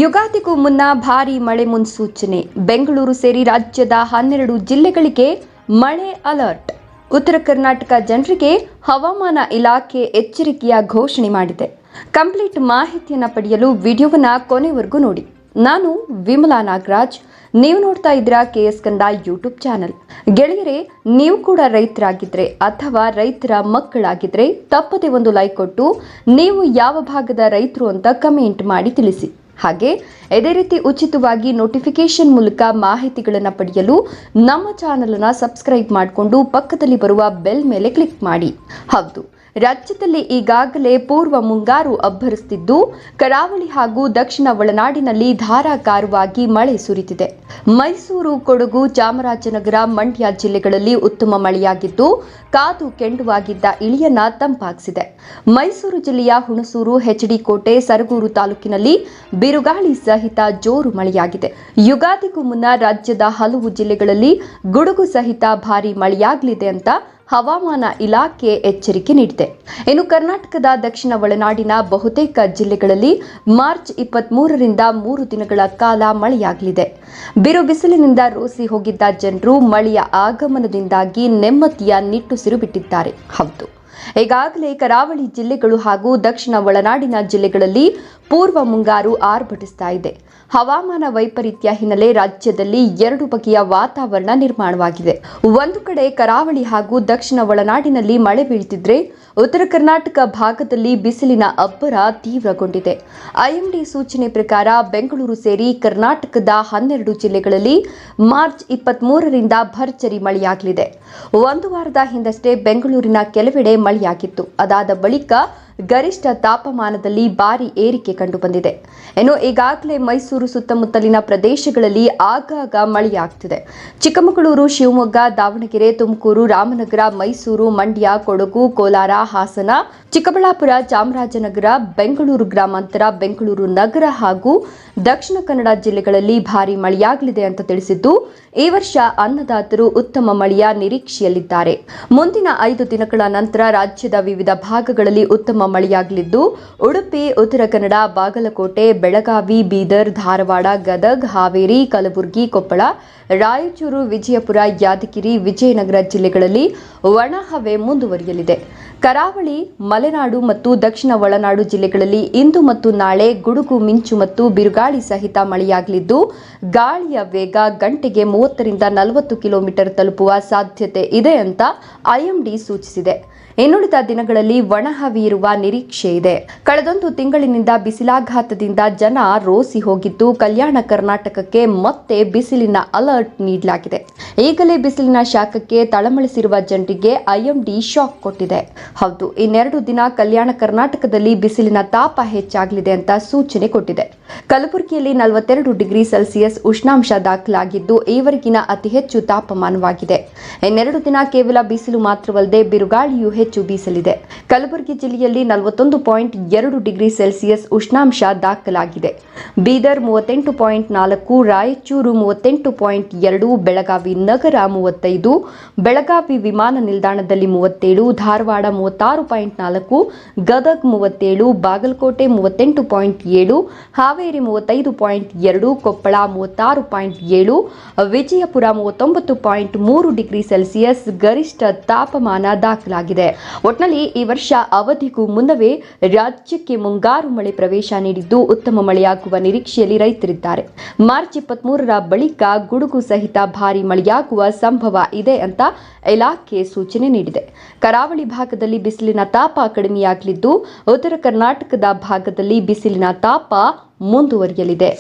ಯುಗಾದಿಗೂ ಮುನ್ನ ಭಾರೀ ಮಳೆ ಮುನ್ಸೂಚನೆ. ಬೆಂಗಳೂರು ಸೇರಿ ರಾಜ್ಯದ 12 ಜಿಲ್ಲೆಗಳಿಗೆ ಮಳೆ ಅಲರ್ಟ್. ಉತ್ತರ ಕರ್ನಾಟಕ ಜನರಿಗೆ ಹವಾಮಾನ ಇಲಾಖೆ ಎಚ್ಚರಿಕೆಯ ಘೋಷಣೆ ಮಾಡಿದೆ. ಕಂಪ್ಲೀಟ್ ಮಾಹಿತಿಯನ್ನು ಪಡೆಯಲು ವಿಡಿಯೋವನ್ನು ಕೊನೆವರೆಗೂ ನೋಡಿ. ನಾನು ವಿಮಲಾ ನಾಗರಾಜ್. ನೀವು ನೋಡ್ತಾ ಇದ್ದೀರಾ KS ಕನ್ನಡ ಯೂಟ್ಯೂಬ್ ಚಾನೆಲ್. ಗೆಳೆಯರೇ, ನೀವು ಕೂಡ ರೈತರಾಗಿದ್ರೆ ಅಥವಾ ರೈತರ ಮಕ್ಕಳಾಗಿದ್ರೆ ತಪ್ಪದೆ ಒಂದು ಲೈಕ್ ಕೊಟ್ಟು ನೀವು ಯಾವ ಭಾಗದ ರೈತರು ಅಂತ ಕಮೆಂಟ್ ಮಾಡಿ ತಿಳಿಸಿ. ಹಾಗೆ ಇದೇ ರೀತಿ ಉಚಿತವಾಗಿ ನೋಟಿಫಿಕೇಶನ್ ಮೂಲಕ ಮಾಹಿತಿಗಳನ್ನು ಪಡೆಯಲು ನಮ್ಮ ಚಾನೆಲ್ ಅನ್ನು ಸಬ್ಸ್ಕ್ರೈಬ್ ಮಾಡಿಕೊಂಡು ಪಕ್ಕದಲ್ಲಿ ಬರುವ ಬೆಲ್ ಮೇಲೆ ಕ್ಲಿಕ್ ಮಾಡಿ. ಹೌದು, ರಾಜ್ಯದಲ್ಲಿ ಈಗಾಗಲೇ ಪೂರ್ವ ಮುಂಗಾರು ಅಬ್ಬರಿಸುತ್ತಿದ್ದು ಕರಾವಳಿ ಹಾಗೂ ದಕ್ಷಿಣ ಒಳನಾಡಿನಲ್ಲಿ ಧಾರಾಕಾರವಾಗಿ ಮಳೆ ಸುರಿದಿದೆ. ಮೈಸೂರು, ಕೊಡಗು, ಚಾಮರಾಜನಗರ, ಮಂಡ್ಯ ಜಿಲ್ಲೆಗಳಲ್ಲಿ ಉತ್ತಮ ಮಳೆಯಾಗಿದ್ದು ಕಾದು ಕೆಂಡುವಾಗಿದ್ದ ಇಳಿಯನ್ನ ತಂಪಾಗಿಸಿದೆ. ಮೈಸೂರು ಜಿಲ್ಲೆಯ ಹುಣಸೂರು, HD ಕೋಟೆ, ಸರಗೂರು ತಾಲೂಕಿನಲ್ಲಿ ಬಿರುಗಾಳಿ ಸಹಿತ ಜೋರು ಮಳೆಯಾಗಿದೆ. ಯುಗಾದಿಗೂ ಮುನ್ನ ರಾಜ್ಯದ ಹಲವು ಜಿಲ್ಲೆಗಳಲ್ಲಿ ಗುಡುಗು ಸಹಿತ ಭಾರೀ ಮಳೆಯಾಗಲಿದೆ ಅಂತ ಹವಾಮಾನ ಇಲಾಖೆ ಎಚ್ಚರಿಕೆ ನೀಡಿದೆ. ಇನ್ನು ಕರ್ನಾಟಕದ ದಕ್ಷಿಣ ಒಳನಾಡಿನ ಬಹುತೇಕ ಜಿಲ್ಲೆಗಳಲ್ಲಿ ಮಾರ್ಚ್ 23ರಿಂದ 3 ದಿನಗಳ ಕಾಲ ಮಳೆಯಾಗಲಿದೆ. ಬಿರು ಬಿಸಿಲಿನಿಂದ ರೋಸಿ ಹೋಗಿದ್ದ ಜನರು ಮಳೆಯ ಆಗಮನದಿಂದಾಗಿ ನೆಮ್ಮದಿಯ ನಿಟ್ಟುಸಿರು ಬಿಟ್ಟಿದ್ದಾರೆ. ಹೌದು, ಈಗಾಗಲೇ ಕರಾವಳಿ ಜಿಲ್ಲೆಗಳು ಹಾಗೂ ದಕ್ಷಿಣ ಒಳನಾಡಿನ ಜಿಲ್ಲೆಗಳಲ್ಲಿ ಪೂರ್ವ ಮುಂಗಾರು ಆರ್ಭಟಿಸ್ತಾ ಇದೆ. ಹವಾಮಾನ ವೈಪರೀತ್ಯ ಹಿನ್ನೆಲೆ ರಾಜ್ಯದಲ್ಲಿ 2 ಬಗೆಯ ವಾತಾವರಣ ನಿರ್ಮಾಣವಾಗಿದೆ. ಒಂದು ಕಡೆ ಕರಾವಳಿ ಹಾಗೂ ದಕ್ಷಿಣ ಒಳನಾಡಿನಲ್ಲಿ ಮಳೆ ಬೀಳುತ್ತಿದ್ರೆ ಉತ್ತರ ಕರ್ನಾಟಕ ಭಾಗದಲ್ಲಿ ಬಿಸಿಲಿನ ಅಬ್ಬರ ತೀವ್ರಗೊಂಡಿದೆ. IMD ಸೂಚನೆ ಪ್ರಕಾರ ಬೆಂಗಳೂರು ಸೇರಿ ಕರ್ನಾಟಕದ 12 ಜಿಲ್ಲೆಗಳಲ್ಲಿ ಮಾರ್ಚ್ 23ರಿಂದ ಭರ್ಜರಿ ಮಳೆಯಾಗಲಿದೆ. ಒಂದು ವಾರದ ಹಿಂದಷ್ಟೇ ಬೆಂಗಳೂರಿನ ಕೆಲವೆಡೆ ಮಳೆಯಾಗಿತ್ತು. ಅದಾದ ಬಳಿಕ ಗರಿಷ್ಠ ತಾಪಮಾನದಲ್ಲಿ ಭಾರಿ ಏರಿಕೆ ಕಂಡುಬಂದಿದೆ. ಇನ್ನು ಈಗಾಗಲೇ ಮೈಸೂರು ಸುತ್ತಮುತ್ತಲಿನ ಪ್ರದೇಶಗಳಲ್ಲಿ ಆಗಾಗ ಮಳೆಯಾಗ್ತಿದೆ. ಚಿಕ್ಕಮಗಳೂರು, ಶಿವಮೊಗ್ಗ, ದಾವಣಗೆರೆ, ತುಮಕೂರು, ರಾಮನಗರ, ಮೈಸೂರು, ಮಂಡ್ಯ, ಕೊಡಗು, ಕೋಲಾರ, ಹಾಸನ, ಚಿಕ್ಕಬಳ್ಳಾಪುರ, ಚಾಮರಾಜನಗರ, ಬೆಂಗಳೂರು ಗ್ರಾಮಾಂತರ, ಬೆಂಗಳೂರು ನಗರ ಹಾಗೂ ದಕ್ಷಿಣ ಕನ್ನಡ ಜಿಲ್ಲೆಗಳಲ್ಲಿ ಭಾರೀ ಮಳೆಯಾಗಲಿದೆ ಅಂತ ತಿಳಿಸಿದ್ದು, ಈ ವರ್ಷ ಅನ್ನದಾತರು ಉತ್ತಮ ಮಳೆಯ ನಿರೀಕ್ಷೆಯಲ್ಲಿದ್ದಾರೆ. ಮುಂದಿನ 5 ದಿನಗಳ ನಂತರ ರಾಜ್ಯದ ವಿವಿಧ ಭಾಗಗಳಲ್ಲಿ ಉತ್ತಮ ಮಳೆಯಾಗಲಿದ್ದು ಉಡುಪಿ, ಉತ್ತರ ಕನ್ನಡ, ಬಾಗಲಕೋಟೆ, ಬೆಳಗಾವಿ, ಬೀದರ್, ಧಾರವಾಡ, ಗದಗ, ಹಾವೇರಿ, ಕಲಬುರಗಿ, ಕೊಪ್ಪಳ, ರಾಯಚೂರು, ವಿಜಯಪುರ, ಯಾದಗಿರಿ, ವಿಜಯನಗರ ಜಿಲ್ಲೆಗಳಲ್ಲಿ ಒಣಹವೆ ಮುಂದುವರಿಯಲಿದೆ. ಕರಾವಳಿ, ಮಲೆನಾಡು ಮತ್ತು ದಕ್ಷಿಣ ಒಳನಾಡು ಜಿಲ್ಲೆಗಳಲ್ಲಿ ಇಂದು ಮತ್ತು ನಾಳೆ ಗುಡುಗು ಮಿಂಚು ಮತ್ತು ಬಿರುಗಾಳಿ ಸಹಿತ ಮಳೆಯಾಗಲಿದ್ದು ಗಾಳಿಯ ವೇಗ ಗಂಟೆಗೆ 30ರಿಂದ 40 ಕಿಲೋಮೀಟರ್ ತಲುಪುವ ಸಾಧ್ಯತೆ ಇದೆ ಅಂತ IMD ಸೂಚಿಸಿದೆ. ಇನ್ನುಳಿದ ದಿನಗಳಲ್ಲಿ ಒಣಹವೆ ಇರುವ ನಿರೀಕ್ಷೆ ಇದೆ. ಕಳೆದೊಂದು ತಿಂಗಳಿನಿಂದ ಬಿಸಿಲಾಘಾತದಿಂದ ಜನ ರೋಸಿ ಹೋಗಿದ್ದು ಕಲ್ಯಾಣ ಕರ್ನಾಟಕಕ್ಕೆ ಮತ್ತೆ ಬಿಸಿಲಿನ ಅಲರ್ಟ್ ನೀಡಲಾಗಿದೆ. ಈಗಲೇ ಬಿಸಿಲಿನ ಶಾಖಕ್ಕೆ ತಳಮಳಿಸಿರುವ ಜನರಿಗೆ IMD ಶಾಕ್ ಕೊಟ್ಟಿದೆ. ಹೌದು, ಇನ್ನೆರಡು ದಿನ ಕಲ್ಯಾಣ ಕರ್ನಾಟಕದಲ್ಲಿ ಬಿಸಿಲಿನ ತಾಪ ಹೆಚ್ಚಾಗಲಿದೆ ಅಂತ ಸೂಚನೆ ಕೊಟ್ಟಿದೆ. ಕಲಬುರಗಿಯಲ್ಲಿ 42 ಡಿಗ್ರಿ ಸೆಲ್ಸಿಯಸ್ ಉಷ್ಣಾಂಶ ದಾಖಲಾಗಿದ್ದು ಈವರೆಗಿನ ಅತಿ ಹೆಚ್ಚು ತಾಪಮಾನವಾಗಿದೆ. ಇನ್ನೆರಡು ದಿನ ಕೇವಲ ಬಿಸಿಲು ಮಾತ್ರವಲ್ಲದೆ ಬಿರುಗಾಳಿಯೂ ಹೆಚ್ಚು ಬೀಸಲಿದೆ. ಕಲಬುರಗಿ ಜಿಲ್ಲೆಯಲ್ಲಿ 41.2 ಡಿಗ್ರಿ ಸೆಲ್ಸಿಯಸ್ ಉಷ್ಣಾಂಶ ದಾಖಲಾಗಿದೆ. ಬೀದರ್ 38.4, ರಾಯಚೂರು 38.2, ಬೆಳಗಾವಿ ನಗರ 35, ಬೆಳಗಾವಿ ವಿಮಾನ ನಿಲ್ದಾಣದಲ್ಲಿ 37, ಧಾರವಾಡ 36.4, ಗದಗ 37, ಬಾಗಲಕೋಟೆ 38.7, ಹಾವೇರಿ 35.2, ಕೊಪ್ಪಳ 36.7, ವಿಜಯಪುರ 39.3 ಡಿಗ್ರಿ ಸೆಲ್ಸಿಯಸ್ ಗರಿಷ್ಠ ತಾಪಮಾನ ದಾಖಲಾಗಿದೆ. ಒಟ್ನಲ್ಲಿ ಈ ವರ್ಷ ಅವಧಿಗೂ ಮುನ್ನವೇ ರಾಜ್ಯಕ್ಕೆ ಮುಂಗಾರು ಮಳೆ ಪ್ರವೇಶ ನೀಡಿದ್ದು ಉತ್ತಮ ಮಳೆಯಾಗುವ ನಿರೀಕ್ಷೆಯಲ್ಲಿ ರೈತರಿದ್ದಾರೆ. ಮಾರ್ಚ್ 23ರ ಬಳಿಕ ಗುಡುಗು ಸಹಿತ ಭಾರೀ ಮಳೆಯಾಗುವ ಸಂಭವ ಇದೆ ಅಂತ ಇಲಾಖೆ ಸೂಚನೆ ನೀಡಿದೆ. ಕರಾವಳಿ ಭಾಗದಲ್ಲಿ ಬಿಸಿಲಿನ ತಾಪ ಕಡಿಮೆಯಾಗಲಿದ್ದು ಉತ್ತರ ಕರ್ನಾಟಕದ ಭಾಗದಲ್ಲಿ ಬಿಸಿಲಿನ ತಾಪ ಮುಂದುವರಿಯಲಿದೆ.